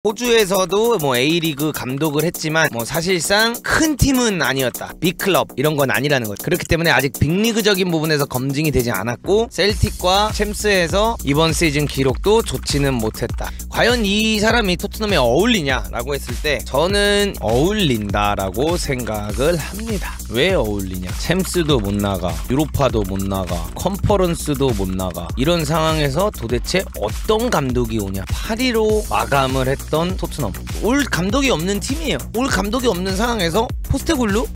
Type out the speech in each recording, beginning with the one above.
호주에서도 뭐 A리그 감독을 했지만 뭐 사실상 큰 팀은 아니었다. 빅클럽 이런 건 아니라는 거죠. 그렇기 때문에 아직 빅리그적인 부분에서 검증이 되지 않았고 셀틱과 챔스에서 이번 시즌 기록도 좋지는 못했다. 과연 이 사람이 토트넘에 어울리냐라고 했을 때 저는 어울린다라고 생각을 합니다. 왜 어울리냐? 챔스도 못 나가, 유로파도 못 나가, 컨퍼런스도 못 나가. 이런 상황에서 도대체 어떤 감독이 오냐? 8위로 마감을 했던 토트넘. 올 감독이 없는 팀이에요. 올 감독이 없는 상황에서 포스테글루?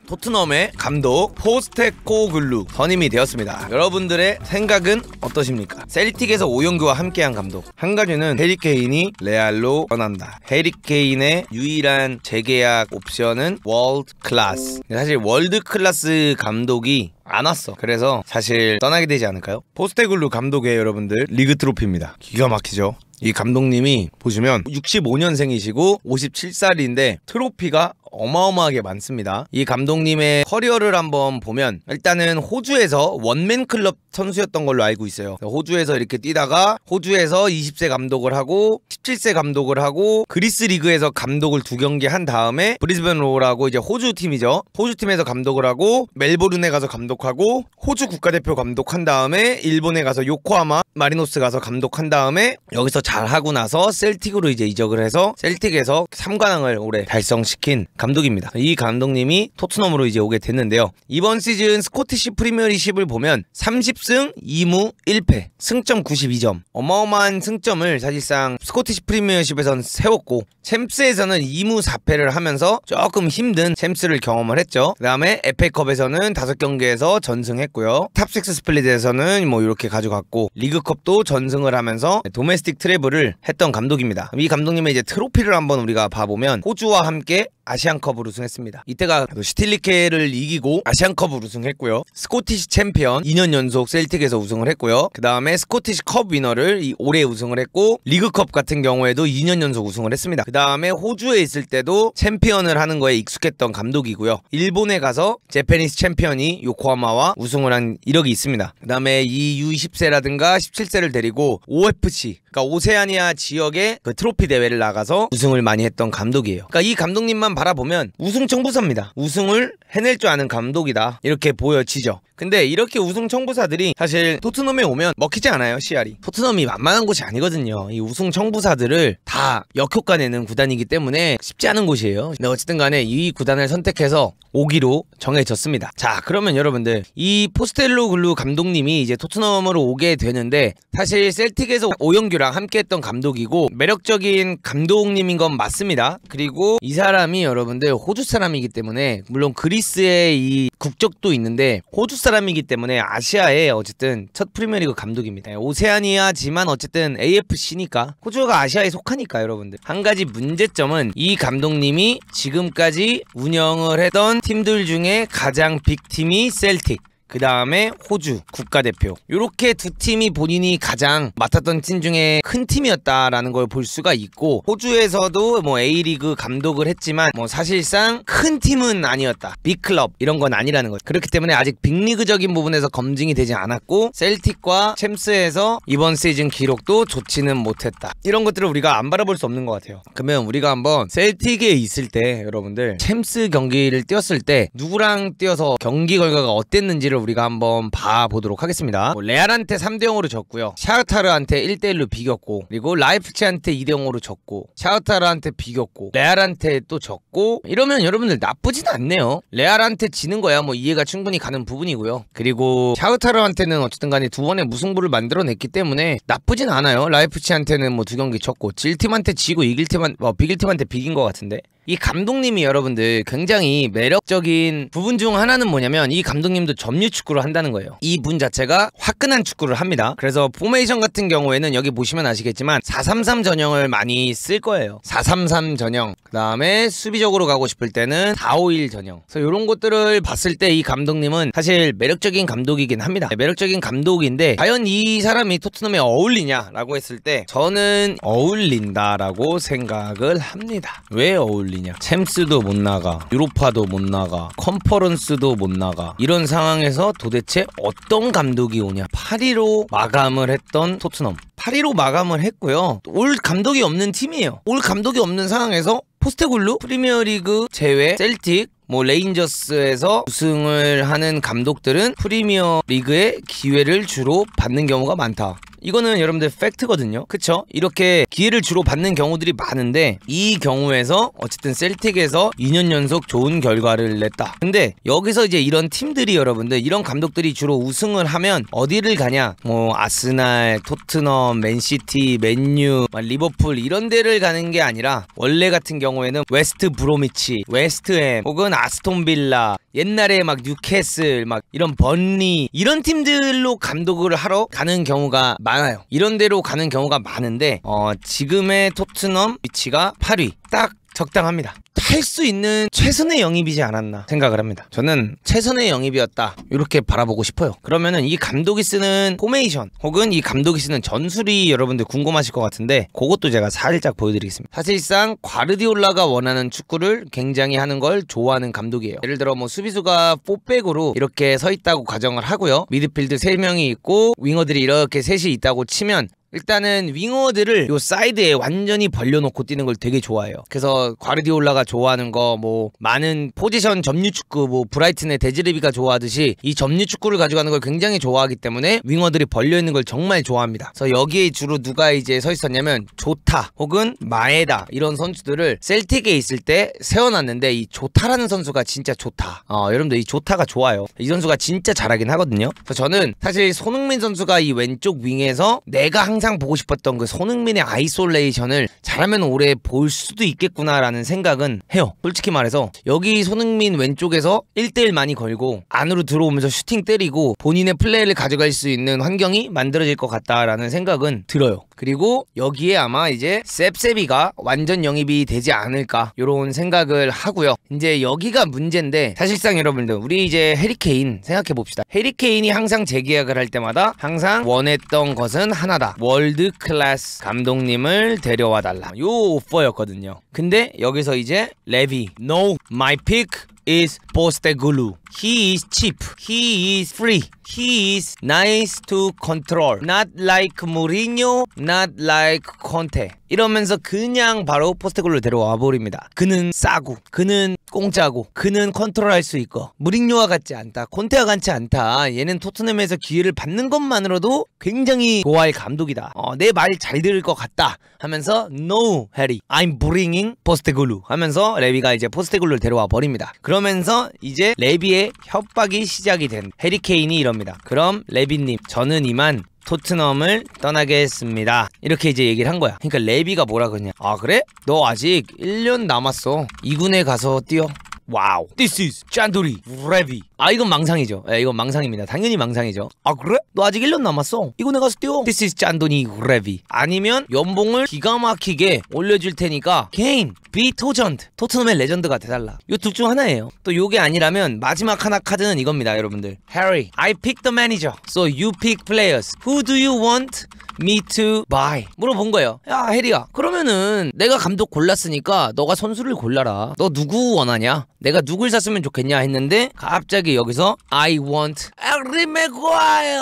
토트넘의 감독 포스테코글루 선임이 되었습니다. 여러분들의 생각은 어떠십니까? 셀틱에서 오영규와 함께한 감독. 한 가지는 해리 케인이 레알로 떠난다. 해리 케인의 유일한 재계약 옵션은 월드 클래스. 사실 월드 클래스 감독이 안 왔어. 그래서 사실 떠나게 되지 않을까요? 포스테글루 감독의 여러분들 리그 트로피입니다. 기가 막히죠? 이 감독님이 보시면 65년생이시고 57살인데 트로피가 어마어마하게 많습니다. 이 감독님의 커리어를 한번 보면 일단은 호주에서 원맨 클럽 선수였던 걸로 알고 있어요. 호주에서 이렇게 뛰다가 호주에서 20세 감독을 하고 17세 감독을 하고 그리스 리그에서 감독을 2경기 한 다음에 브리즈번 로우라고 이제 호주 팀이죠. 호주 팀에서 감독을 하고 멜보른에 가서 감독하고 호주 국가대표 감독한 다음에 일본에 가서 요코하마 마리노스 가서 감독한 다음에 여기서 잘하고 나서 셀틱으로 이제 이적을 해서 셀틱에서 3관왕을 올해 달성시킨 감독입니다. 이 감독님이 토트넘으로 이제 오게 됐는데요. 이번 시즌 스코티시 프리미어리십을 보면 30승 2무 1패 승점 92점 어마어마한 승점을 사실상 스코티시 프리미어십에서는 세웠고 챔스에서는 2무 4패를 하면서 조금 힘든 챔스를 경험을 했죠. 그 다음에 FA컵에서는 5경기에서 전승했고요. 탑6 스플릿에서는 뭐 이렇게 가져갔고 리그컵도 전승을 하면서 도메스틱 트래블을 했던 감독입니다. 이 감독님의 이제 트로피를 한번 우리가 봐보면 호주와 함께 아시안컵을 우승했습니다. 이때가 슈틸리케를 이기고 아시안컵을 우승했고요. 스코티시 챔피언 2년 연속 셀틱에서 우승을 했고요. 그 다음에 스코티시 컵 위너를 올해 우승을 했고 리그컵 같은 경우에도 2년 연속 우승을 했습니다. 그 다음에 호주에 있을 때도 챔피언을 하는 거에 익숙했던 감독이고요. 일본에 가서 재패니스 챔피언이 요코하마와 우승을 한 이력이 있습니다. 그 다음에 이 U20세라든가 17세를 데리고 OFC 그러니까 오세아니아 지역의 그 트로피 대회를 나가서 우승을 많이 했던 감독이에요. 그러니까 이 감독님만 바라보면 우승 청부사입니다. 우승을 해낼 줄 아는 감독이다 이렇게 보여지죠. 근데 이렇게 우승 청부사들이 사실 토트넘에 오면 먹히지 않아요. 씨알이 토트넘이 만만한 곳이 아니거든요. 이 우승 청부사들을 다 역효과내는 구단이기 때문에 쉽지 않은 곳이에요. 근데 어쨌든 간에 이 구단을 선택해서 오기로 정해졌습니다. 자, 그러면 여러분들 이 포스텔로글루 감독님이 이제 토트넘으로 오게 되는데 사실 셀틱에서 오영규랑 함께했던 감독이고 매력적인 감독님인 건 맞습니다. 그리고 이 사람이 여러분들 호주 사람이기 때문에 물론 그리스의 이 국적도 있는데 호주 사람이기 때문에 아시아의 어쨌든 첫 프리미어리그 감독입니다. 오세아니아지만 어쨌든 AFC니까 호주가 아시아에 속하니까 여러분들. 한 가지 문제점은 이 감독님이 지금까지 운영을 했던 팀들 중에 가장 빅팀이 셀틱 그 다음에 호주 국가대표 요렇게 두 팀이 본인이 가장 맡았던 팀 중에 큰 팀이었다라는 걸 볼 수가 있고 호주에서도 뭐 A리그 감독을 했지만 뭐 사실상 큰 팀은 아니었다. 빅클럽 이런 건 아니라는 거죠. 그렇기 때문에 아직 빅리그적인 부분에서 검증이 되지 않았고 셀틱과 챔스에서 이번 시즌 기록도 좋지는 못했다. 이런 것들을 우리가 안 바라볼 수 없는 것 같아요. 그러면 우리가 한번 셀틱에 있을 때 여러분들 챔스 경기를 뛰었을 때 누구랑 뛰어서 경기 결과가 어땠는지를 우리가 한번 봐보도록 하겠습니다. 레알한테 3대0으로 졌고요. 샤흐타르한테 1대1로 비겼고 그리고 라이프치히한테 2대0으로 졌고 샤흐타르한테 비겼고 레알한테 또 졌고 이러면 여러분들 나쁘진 않네요. 레알한테 지는 거야 뭐 이해가 충분히 가는 부분이고요. 그리고 샤흐타르한테는 어쨌든 간에 2번의 무승부를 만들어냈기 때문에 나쁘진 않아요. 라이프치히한테는 뭐 2경기 졌고 질 팀한테 지고 이길 팀한 비길 팀한테 비긴 것 같은데 이 감독님이 여러분들 굉장히 매력적인 부분 중 하나는 뭐냐면 이 감독님도 점유 축구를 한다는 거예요. 이 분 자체가 화끈한 축구를 합니다. 그래서 포메이션 같은 경우에는 여기 보시면 아시겠지만 4-3-3 전형을 많이 쓸 거예요. 4-3-3 전형 그 다음에 수비적으로 가고 싶을 때는 4-5-1 전형. 그래서 이런 것들을 봤을 때 이 감독님은 사실 매력적인 감독이긴 합니다. 매력적인 감독인데 과연 이 사람이 토트넘에 어울리냐라고 했을 때 저는 어울린다라고 생각을 합니다. 왜 어울리냐? 열리냐. 챔스도 못 나가, 유로파도 못 나가, 컨퍼런스도 못 나가. 이런 상황에서 도대체 어떤 감독이 오냐. 8위로 마감을 했던 토트넘. 8위로 마감을 했고요. 올 감독이 없는 팀이에요. 올 감독이 없는 상황에서 포스테굴루, 프리미어리그 제외, 셀틱, 레인저스에서 우승을 하는 감독들은 프리미어리그의 기회를 주로 받는 경우가 많다. 이거는 여러분들 팩트거든요. 그쵸? 이렇게 기회를 주로 받는 경우들이 많은데 이 경우에서 어쨌든 셀틱에서 2년 연속 좋은 결과를 냈다. 근데 여기서 이제 이런 팀들이 여러분들 이런 감독들이 주로 우승을 하면 어디를 가냐? 아스날, 토트넘, 맨시티, 맨유, 리버풀 이런 데를 가는 게 아니라 원래 같은 경우에는 웨스트 브로미치, 웨스트햄 혹은 아스톤빌라, 옛날에 막 뉴캐슬, 막 이런 번리 이런 팀들로 감독을 하러 가는 경우가 많아요. 이런 데로 가는 경우가 많은데 지금의 토트넘 위치가 8위 딱 적당합니다. 할 수 있는 최선의 영입이지 않았나 생각을 합니다. 저는 최선의 영입이었다 이렇게 바라보고 싶어요. 그러면은 이 감독이 쓰는 포메이션 혹은 이 감독이 쓰는 전술이 여러분들 궁금하실 것 같은데 그것도 제가 살짝 보여드리겠습니다. 사실상 과르디올라가 원하는 축구를 굉장히 하는 걸 좋아하는 감독이에요. 예를 들어 수비수가 4백으로 이렇게 서 있다고 가정을 하고요. 미드필드 3명이 있고 윙어들이 이렇게 셋이 있다고 치면 일단은 윙어들을 요 사이드에 완전히 벌려놓고 뛰는 걸 되게 좋아해요. 그래서 과르디올라가 좋아하는 거 많은 포지션 점유 축구 브라이튼의 데즈르비가 좋아하듯이 이 점유 축구를 가져가는 걸 굉장히 좋아하기 때문에 윙어들이 벌려있는 걸 정말 좋아합니다. 그래서 여기에 주로 누가 이제 서 있었냐면 조타 혹은 마에다 이런 선수들을 셀틱에 있을 때 세워놨는데 이 조타라는 선수가 진짜 좋다. 여러분들 이 조타가 좋아요. 이 선수가 진짜 잘하긴 하거든요. 그래서 저는 사실 손흥민 선수가 이 왼쪽 윙에서 내가 항상 보고 싶었던 그 손흥민의 아이솔레이션을 잘하면 올해 볼 수도 있겠구나라는 생각은 해요. 솔직히 말해서 여기 손흥민 왼쪽에서 1대1 많이 걸고 안으로 들어오면서 슈팅 때리고 본인의 플레이를 가져갈 수 있는 환경이 만들어질 것 같다라는 생각은 들어요. 그리고 여기에 아마 이제 셉셉이가 완전 영입이 되지 않을까 이런 생각을 하고요. 이제 여기가 문제인데 사실상 여러분들 우리 이제 해리케인 생각해 봅시다. 해리케인이 항상 재계약을 할 때마다 항상 원했던 것은 하나다. 월드 클래스 감독님을 데려와 달라. 요 오퍼였거든요. 근데 여기서 이제 레비 No, my pick is Postecoglou. He is cheap. He is free. He is nice to control. Not like Mourinho, not like Conte. 이러면서 그냥 바로 포스테글로 데려와 버립니다. 그는 싸고, 그는 공짜고, 그는 컨트롤할 수 있고, 무리뉴와 같지 않다, 콘테와 같지 않다. 얘는 토트넘에서 기회를 받는 것만으로도 굉장히 좋아할 감독이다. 내 말 잘 들을 것 같다 하면서 No, Harry, I'm bringing 포스테글로 하면서 레비가 이제 포스테글로를 데려와 버립니다. 그러면서 이제 레비의 협박이 시작이 된 해리케인이 이럽니다. 그럼 레비님, 저는 이만 토트넘을 떠나겠습니다. 이렇게 이제 얘기를 한 거야. 그러니까 레비가 뭐라 그러냐. 아 그래? 너 아직 1년 남았어. 2군에 가서 뛰어. 와우. This is 짠돌이 레비. 이건 망상이죠. 이건 망상입니다. 당연히 망상이죠. 아 그래? 너 아직 1년 남았어. 이군에 가서 뛰어. This is 짠돌이 레비. 아니면 연봉을 기가 막히게 올려줄 테니까 개인 비토전드 토트넘의 레전드가 돼달라. 요 둘 중 하나예요. 또 요게 아니라면 마지막 하나 카드는 이겁니다. 여러분들. Harry, I pick the manager. So you pick players. Who do you want me to buy? 물어본 거예요. 야 해리야, 그러면은 내가 감독 골랐으니까 너가 선수를 골라라. 너 누구 원하냐? 내가 누굴 샀으면 좋겠냐 했는데 갑자기 여기서 I want Harry Maguire.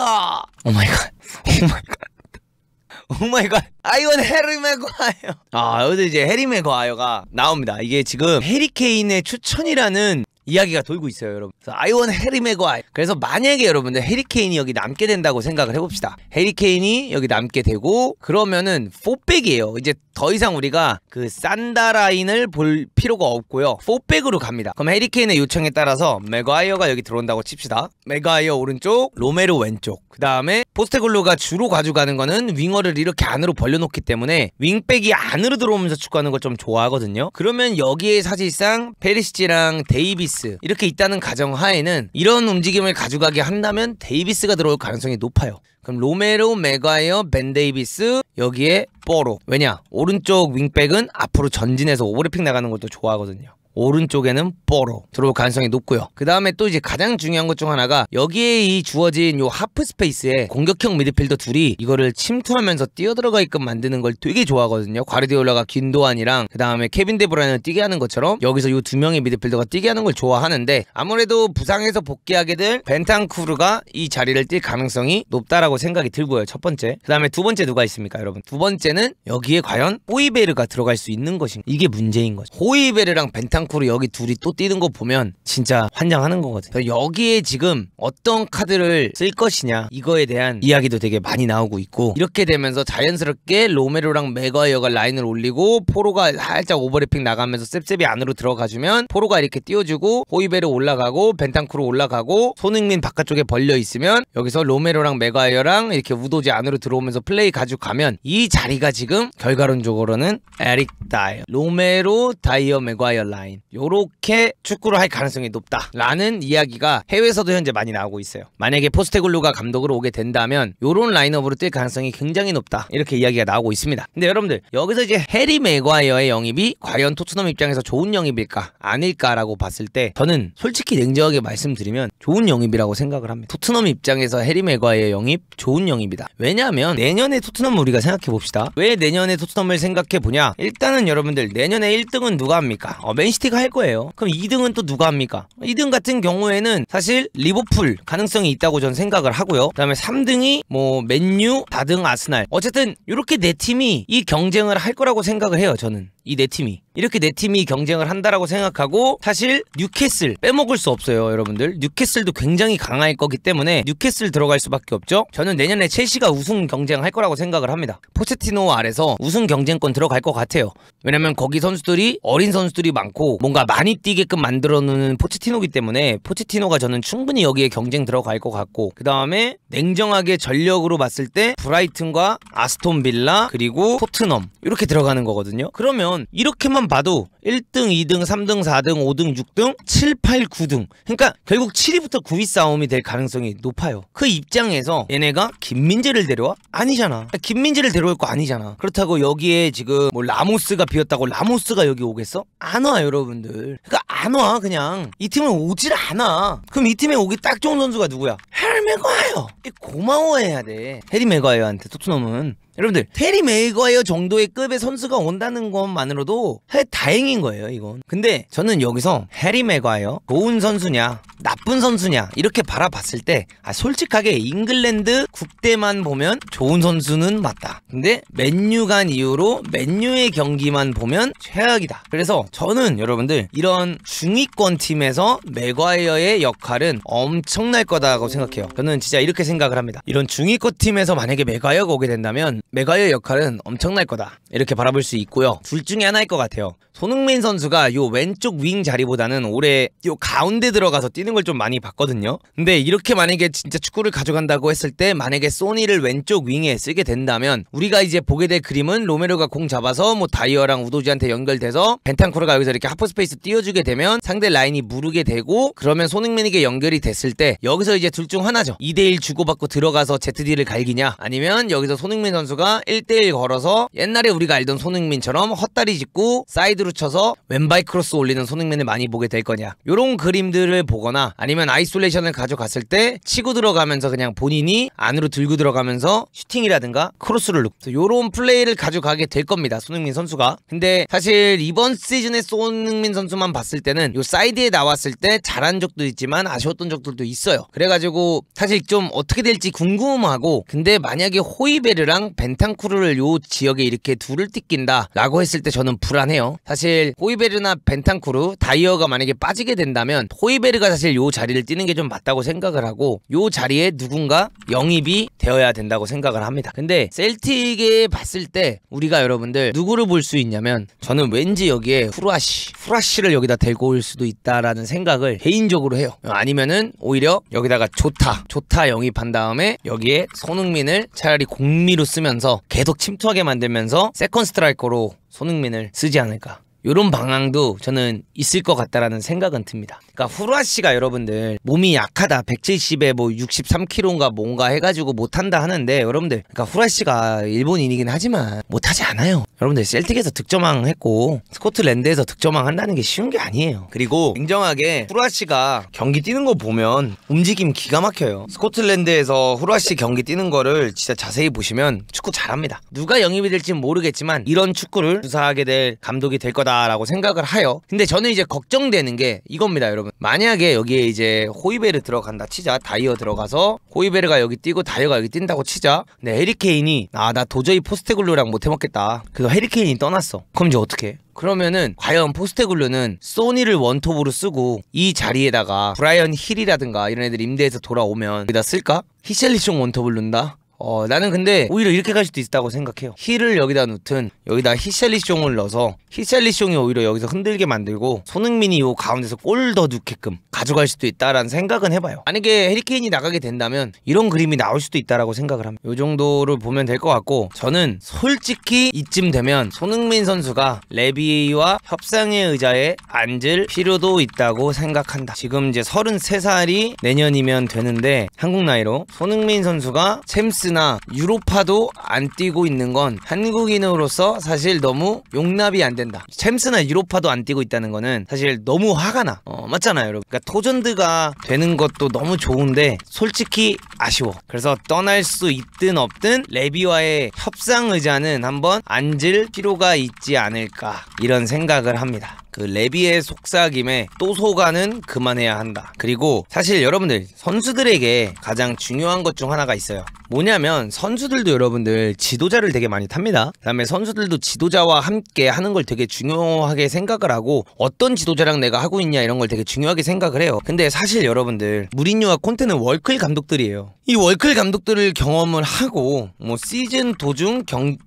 오 마이 갓. 오 마이 갓. 오 마이 갓. I want 해리 맥과이어. 여기서 이제 해리 맥과이어가 나옵니다. 이게 지금 해리케인의 추천이라는 이야기가 돌고 있어요, 여러분. 그래서 I want 해리 맥과이어. 그래서 만약에 여러분들 해리케인이 여기 남게 된다고 생각을 해봅시다. 해리케인이 여기 남게 되고 그러면은 4백이에요. 이제 더 이상 우리가 그 산다라인을 볼 필요가 없고요. 4백으로 갑니다. 그럼 해리케인의 요청에 따라서 맥과이어가 여기 들어온다고 칩시다. 맥과이어 오른쪽, 로메로 왼쪽. 그 다음에 포스테글로가 주로 가져가는 거는 윙어를 이렇게 안으로 벌려놓기 때문에 윙백이 안으로 들어오면서 축구하는 걸 좀 좋아하거든요. 그러면 여기에 사실상 페리시치랑 데이비스 이렇게 있다는 가정하에는 이런 움직임을 가져가게 한다면 데이비스가 들어올 가능성이 높아요. 그럼 로메로, 맥과이어, 벤 데이비스, 여기에 뽀로. 왜냐? 오른쪽 윙백은 앞으로 전진해서 오버래핑 나가는 것도 좋아하거든요. 오른쪽에는 뽀로 들어올 가능성이 높고요. 그 다음에 또 이제 가장 중요한 것 중 하나가 여기에 이 주어진 요 하프 스페이스에 공격형 미드필더 둘이 이거를 침투하면서 뛰어들어가게끔 만드는 걸 되게 좋아하거든요. 과르디올라가 균도안이랑 그 다음에 케빈 데브라이너를 뛰게 하는 것처럼 여기서 요 두 명의 미드필더가 뛰게 하는 걸 좋아하는데 아무래도 부상에서 복귀하게 될 벤탄쿠르가 이 자리를 뛸 가능성이 높다라고 생각이 들고요. 첫 번째. 그 다음에 두 번째 누가 있습니까, 여러분? 두 번째는 여기에 과연 호이베르가 들어갈 수 있는 것인가? 이게 문제인 거죠. 호이베르랑 벤탄쿠르 여기 둘이 또 뛰는 거 보면 진짜 환장하는 거거든요. 여기에 지금 어떤 카드를 쓸 것이냐 이거에 대한 이야기도 되게 많이 나오고 있고 이렇게 되면서 자연스럽게 로메로랑 맥과이어가 라인을 올리고 포로가 살짝 오버래핑 나가면서 셉셉이 안으로 들어가주면 포로가 이렇게 띄워주고 호이베르 올라가고 벤탄쿠르 올라가고 손흥민 바깥쪽에 벌려 있으면 여기서 로메로랑 맥과이어랑 이렇게 우도지 안으로 들어오면서 플레이 가져가면 이 자리가 지금 결과론적으로는 에릭 다이어, 로메로, 다이어, 맥과이어 라인 요렇게 축구를 할 가능성이 높다 라는 이야기가 해외에서도 현재 많이 나오고 있어요. 만약에 포스테글루가 감독으로 오게 된다면 요런 라인업으로 뛸 가능성이 굉장히 높다 이렇게 이야기가 나오고 있습니다. 근데 여러분들 여기서 이제 해리 맥과이어의 영입이 과연 토트넘 입장에서 좋은 영입일까 아닐까라고 봤을 때 저는 솔직히 냉정하게 말씀드리면 좋은 영입이라고 생각을 합니다. 토트넘 입장에서 해리 맥과이어 영입 좋은 영입이다. 왜냐하면 내년에 토트넘을 우리가 생각해 봅시다. 왜 내년에 토트넘을 생각해 보냐? 일단은 여러분들 내년에 1등은 누가 합니까? 맨시티가 할 거예요. 그럼 2등은 또 누가 합니까? 2등 같은 경우에는 사실 리버풀 가능성이 있다고 저는 생각을 하고요. 그 다음에 3등이 뭐 맨유, 4등 아스날. 어쨌든 이렇게 네 팀이 이 경쟁을 할 거라고 생각을 해요. 저는 이 네 팀이 이렇게 네 팀이 경쟁을 한다라고 생각하고 사실 뉴캐슬 빼먹을 수 없어요. 여러분들 뉴캐슬도 굉장히 강할 거기 때문에 뉴캐슬 들어갈 수밖에 없죠. 저는 내년에 첼시가 우승 경쟁할 거라고 생각을 합니다. 포체티노 아래서 우승 경쟁권 들어갈 것 같아요. 왜냐면 거기 선수들이 어린 선수들이 많고 뭔가 많이 뛰게끔 만들어 놓는 포체티노기 때문에 포체티노가 저는 충분히 여기에 경쟁 들어갈 것 같고 그 다음에 냉정하게 전력으로 봤을 때 브라이튼과 아스톤 빌라 그리고 토트넘 이렇게 들어가는 거거든요. 그러면 이렇게만 봐도 1등, 2등, 3등, 4등, 5등, 6등, 7, 8, 9등 그러니까 결국 7위부터 9위 싸움이 될 가능성이 높아요. 그 입장에서 얘네가 김민재를 데려와? 아니잖아. 김민재를 데려올 거 아니잖아. 그렇다고 여기에 지금 뭐 라모스가 비었다고 라모스가 여기 오겠어? 안 와 여러분들. 그러니까 안 와. 그냥 이 팀은 오질 않아. 그럼 이 팀에 오기 딱 좋은 선수가 누구야? 해리 맥과이어. 고마워해야 돼. 해리 맥과이어한테 토트넘은. 여러분들 해리 맥과이어 정도의 급의 선수가 온다는 것만으로도 다행인 거예요 이건. 근데 저는 여기서 해리 맥과이어 좋은 선수냐 나쁜 선수냐 이렇게 바라봤을 때 솔직하게 잉글랜드 국대만 보면 좋은 선수는 맞다. 근데 맨유 간 이후로 맨유의 경기만 보면 최악이다. 그래서 저는 여러분들 이런 중위권 팀에서 맥과이어의 역할은 엄청날 거다라고 생각해요. 저는 진짜 이렇게 생각을 합니다. 이런 중위권 팀에서 만약에 맥과이어가 오게 된다면 맥과이어 역할은 엄청날 거다 이렇게 바라볼 수 있고요. 둘 중에 하나일 것 같아요. 손흥민 선수가 요 왼쪽 윙 자리보다는 올해 요 가운데 들어가서 뛰는 걸 좀 많이 봤거든요. 근데 이렇게 만약에 진짜 축구를 가져간다고 했을 때 만약에 소니를 왼쪽 윙에 쓰게 된다면 우리가 이제 보게 될 그림은 로메로가 공 잡아서 뭐 다이어랑 우도지한테 연결돼서 벤탄쿠르가 여기서 이렇게 하프스페이스 띄워주게 되면 상대 라인이 무르게 되고 그러면 손흥민에게 연결이 됐을 때 여기서 이제 둘 중 하나죠. 2대1 주고받고 들어가서 ZD를 갈기냐 아니면 여기서 손흥민 선수가 1대1 걸어서 옛날에 우리가 알던 손흥민처럼 헛다리 짚고 사이드로 쳐서 왼발 크로스 올리는 손흥민을 많이 보게 될 거냐 요런 그림들을 보거나 아니면 아이솔레이션을 가져갔을 때 치고 들어가면서 그냥 본인이 안으로 들고 들어가면서 슈팅이라든가 크로스를 넣고 요런 플레이를 가져가게 될 겁니다 손흥민 선수가. 근데 사실 이번 시즌의 손흥민 선수만 봤을 때는 요 사이드에 나왔을 때 잘한 적도 있지만 아쉬웠던 적들도 있어요. 그래가지고 사실 좀 어떻게 될지 궁금하고 근데 만약에 호이베르랑 벤탄쿠르를 요 지역에 이렇게 둘을 뜯긴다 라고 했을 때 저는 불안해요. 사실 호이베르나 벤탄쿠르 다이어가 만약에 빠지게 된다면 호이베르가 사실 요 자리를 뛰는 게 좀 맞다고 생각을 하고 요 자리에 누군가 영입이 되어야 된다고 생각을 합니다. 근데 셀틱에 봤을 때 우리가 여러분들 누구를 볼 수 있냐면 저는 왠지 여기에 후라시를 여기다 데리고 올 수도 있다라는 생각을 개인적으로 해요. 아니면은 오히려 여기다가 조타 영입한 다음에 여기에 손흥민을 차라리 공미로 쓰면서 계속 침투하게 만들면서 세컨 스트라이커로 손흥민을 쓰지 않을까 요런 방향도 저는 있을 것 같다라는 생각은 듭니다. 그러니까 후라시가 여러분들 몸이 약하다 170에 뭐 63kg인가 뭔가 해가지고 못한다 하는데 여러분들 그러니까 후라시가 일본인이긴 하지만 못하지 않아요. 여러분들 셀틱에서 득점왕 했고 스코틀랜드에서 득점왕 한다는 게 쉬운 게 아니에요. 그리고 냉정하게 후라시가 경기 뛰는 거 보면 움직임 기가 막혀요. 스코틀랜드에서 후라시 경기 뛰는 거를 진짜 자세히 보시면 축구 잘합니다. 누가 영입이 될지는 모르겠지만 이런 축구를 구사하게 될 감독이 될 거다라고 생각을 하여. 근데 저는 이제 걱정되는 게 이겁니다, 여러분. 만약에 여기에 이제 호이베르 들어간다 치자. 다이어 들어가서 호이베르가 여기 뛰고 다이어가 여기 뛴다고 치자. 근데 해리케인이 나 도저히 포스테글루랑 못 해먹겠다. 그래서 해리케인이 떠났어. 그럼 이제 어떻게? 그러면은 과연 포스테글루는 소니를 원톱으로 쓰고 이 자리에다가 브라이언 힐이라든가 이런 애들 임대해서 돌아오면 여기다 쓸까? 히샬리송 원톱을 넣는다? 나는 근데 오히려 이렇게 갈 수도 있다고 생각해요. 힐을 여기다 놓든 여기다 히샬리숑을 넣어서 히샬리숑이 오히려 여기서 흔들게 만들고 손흥민이 요 가운데서 골 더 넣게끔 가져갈 수도 있다라는 생각은 해봐요. 만약에 해리케인이 나가게 된다면 이런 그림이 나올 수도 있다라고 생각을 합니다. 요 정도를 보면 될 것 같고 저는 솔직히 이쯤 되면 손흥민 선수가 레비와 협상의 의자에 앉을 필요도 있다고 생각한다. 지금 이제 33살이 내년이면 되는데 한국 나이로 손흥민 선수가 챔스나 유로파도 안 뛰고 있는 건 한국인으로서 사실 너무 용납이 안 된다. 챔스나 유로파도 안 뛰고 있다는 거는 사실 너무 화가 나. 맞잖아요, 여러분. 그러니까 토전드가 되는 것도 너무 좋은데 솔직히 아쉬워. 그래서 떠날 수 있든 없든 레비와의 협상 의자는 한번 앉을 필요가 있지 않을까 이런 생각을 합니다. 그 레비의 속삭임에 또 속아는 그만해야 한다. 그리고 사실 여러분들 선수들에게 가장 중요한 것 중 하나가 있어요. 뭐냐면 선수들도 여러분들 지도자를 되게 많이 탑니다. 그 다음에 선수들도 지도자와 함께 하는 걸 되게 중요하게 생각을 하고 어떤 지도자랑 내가 하고 있냐 이런 걸 되게 중요하게 생각을 해요. 근데 사실 여러분들 무리뉴와 콘테는 월클 감독들이에요. 이 월클 감독들을 경험을 하고 뭐 시즌 도중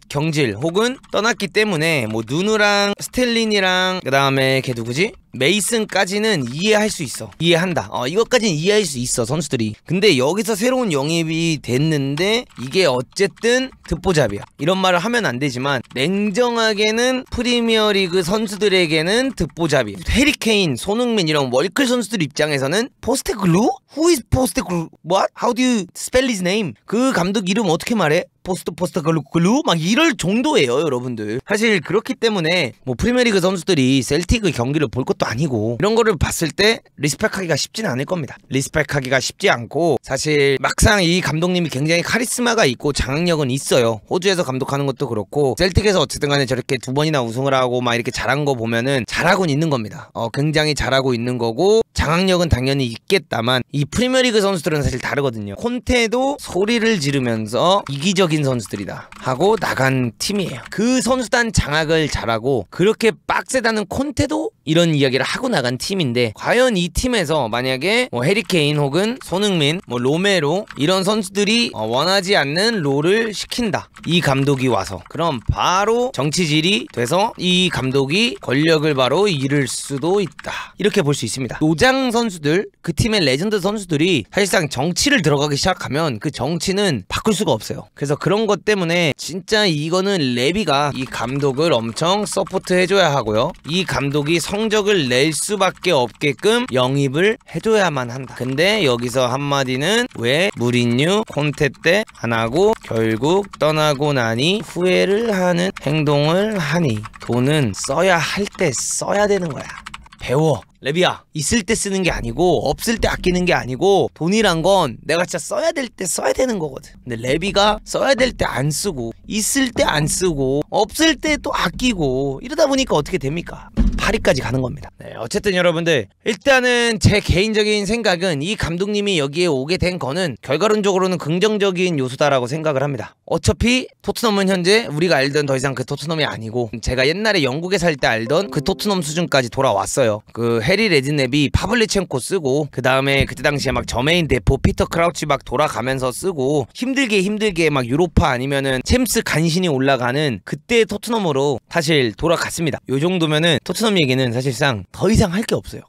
경질 혹은 떠났기 때문에 뭐 누누랑 스텔린이랑 그 다음에 걔 누구지? 메이슨까지는 이해할 수 있어. 이해한다. 이것까지는 이해할 수 있어 선수들이. 근데 여기서 새로운 영입이 됐는데 이게 어쨌든 듣보잡이야. 이런 말을 하면 안 되지만 냉정하게는 프리미어리그 선수들에게는 듣보잡이. 해리케인, 손흥민 이런 월클 선수들 입장에서는 포스테글루? Who is 포스테글루? What? How do you spell his name? 그 감독 이름 어떻게 말해? 포스테글루? 막 이럴 정도예요, 여러분들. 사실 그렇기 때문에 뭐 프리미어리그 선수들이 셀틱의 경기를 볼 것도 아니고 이런 거를 봤을 때 리스펙하기가 쉽지는 않을 겁니다. 리스펙하기가 쉽지 않고 사실 막상 이 감독님이 굉장히 카리스마가 있고 장악력은 있어요. 호주에서 감독하는 것도 그렇고 셀틱에서 어쨌든 간에 저렇게 2번이나 우승을 하고 막 이렇게 잘한 거 보면은 잘하고는 있는 겁니다. 굉장히 잘하고 있는 거고 장악력은 당연히 있겠다만 이 프리미어리그 선수들은 사실 다르거든요. 콘테도 소리를 지르면서 이기적인 선수들이다 하고 나간 팀이에요. 그 선수단 장악을 잘하고 그렇게 빡세다는 콘테도 이런 이야기를 하고 나간 팀인데 과연 이 팀에서 만약에 뭐 해리케인 혹은 손흥민 뭐 로메로 이런 선수들이 원하지 않는 롤을 시킨다. 이 감독이 와서 그럼 바로 정치질이 돼서 이 감독이 권력을 바로 잃을 수도 있다. 이렇게 볼 수 있습니다. 노장 선수들 그 팀의 레전드 선수들이 사실상 정치를 들어가기 시작하면 그 정치는 바꿀 수가 없어요. 그래서 그런 것 때문에 진짜 이거는 레비가 이 감독을 엄청 서포트 해줘야 하고요. 이 감독이 성적을 낼 수밖에 없게끔 영입을 해줘야만 한다. 근데 여기서 한마디는 왜 무리뉴 콘테 때 안 하고 결국 떠나고 나니 후회를 하는 행동을 하니 돈은 써야 할 때 써야 되는 거야. 배워. 레비야, 있을 때 쓰는 게 아니고 없을 때 아끼는 게 아니고 돈이란 건 내가 진짜 써야 될 때 써야 되는 거거든. 근데 레비가 써야 될 때 안 쓰고 있을 때 안 쓰고 없을 때 또 아끼고 이러다 보니까 어떻게 됩니까? 파리까지 가는 겁니다. 네, 어쨌든 여러분들 일단은 제 개인적인 생각은 이 감독님이 여기에 오게 된 거는 결과론적으로는 긍정적인 요소다라고 생각을 합니다. 어차피 토트넘은 현재 우리가 알던 더 이상 그 토트넘이 아니고 제가 옛날에 영국에 살 때 알던 그 토트넘 수준까지 돌아왔어요. 그 해리 레즈넵이 파블리첸코 쓰고 그 다음에 그때 당시에 막 저메인 데포 피터 크라우치 막 돌아가면서 쓰고 힘들게 막 유로파 아니면은 챔스 간신히 올라가는 그때의 토트넘으로 사실 돌아갔습니다. 요 정도면은 토트넘 얘기는 사실상 더 이상 할 게 없어요.